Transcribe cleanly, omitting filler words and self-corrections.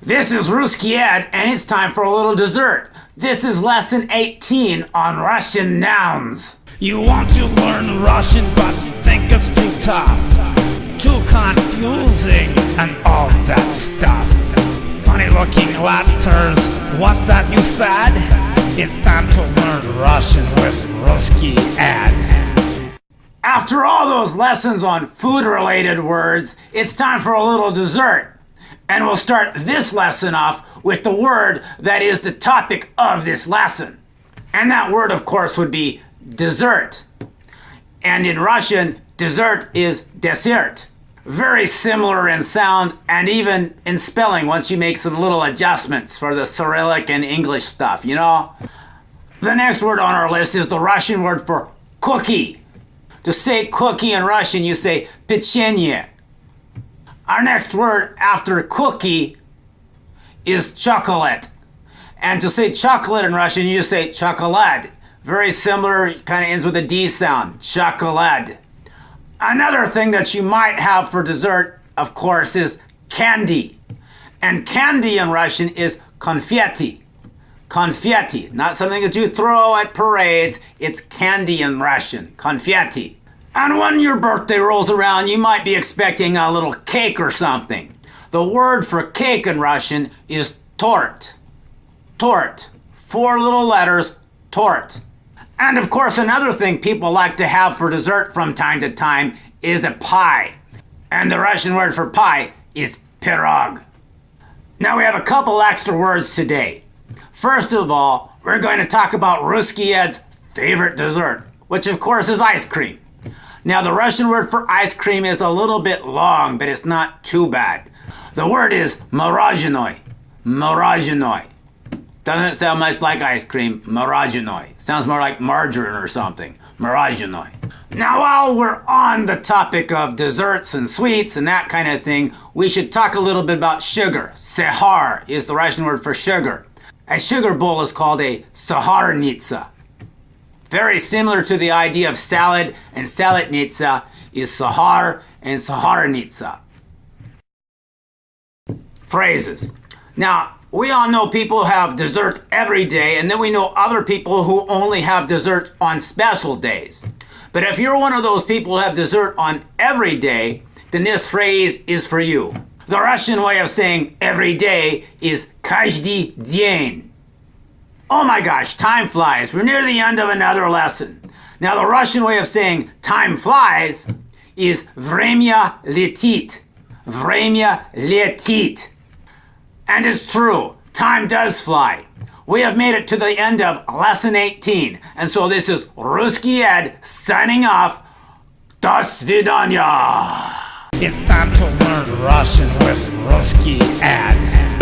This is RuskyEd, and it's time for a little dessert. This is lesson 18 on Russian nouns. You want to learn Russian but think it's too tough, too confusing and all that stuff. Funny looking letters, what's that you said? It's time to learn Russian with RuskyEd. After all those lessons on food-related words, it's time for a little dessert. And we'll start this lesson off with the word that is the topic of this lesson. And that word, of course, would be dessert. And in Russian, dessert is dessert. Very similar in sound and even in spelling once you make some little adjustments for the Cyrillic and English stuff, you know? The next word on our list is the Russian word for cookie. To say cookie in Russian, you say pechenye. Our next word after cookie is chocolate. And to say chocolate in Russian, you say chocolad. Very similar, kind of ends with a D sound, chocolad. Another thing that you might have for dessert, of course, is candy. And candy in Russian is confetti. Confetti, not something that you throw at parades, it's candy in Russian, confetti. And when your birthday rolls around, you might be expecting a little cake or something. The word for cake in Russian is tort. Tort. 4 little letters, tort. And of course, another thing people like to have for dessert from time to time is a pie. And the Russian word for pie is pirog. Now we have a couple extra words today. First of all, we're going to talk about RuskyEd's favorite dessert, which of course is ice cream. Now, the Russian word for ice cream is a little bit long, but it's not too bad. The word is morozhnoy. Morozhnoy. Doesn't sound much like ice cream. Morozhnoy. Sounds more like margarine or something. Morozhnoy. Now, while we're on the topic of desserts and sweets and that kind of thing, we should talk a little bit about sugar. Sahar is the Russian word for sugar. A sugar bowl is called a saharnitsa. Very similar to the idea of salad, and saladnitsa is sahar and saharnitsa. Phrases. Now, we all know people have dessert every day, and then we know other people who only have dessert on special days. But if you're one of those people who have dessert on every day, then this phrase is for you. The Russian way of saying every day is каждый день. Oh my gosh, time flies. We're near the end of another lesson. Now, the Russian way of saying time flies is время летит. Время летит. And it's true, time does fly. We have made it to the end of lesson 18. And so this is RuskyEd signing off. До свидания. It's time to learn Russian with RuskyEd.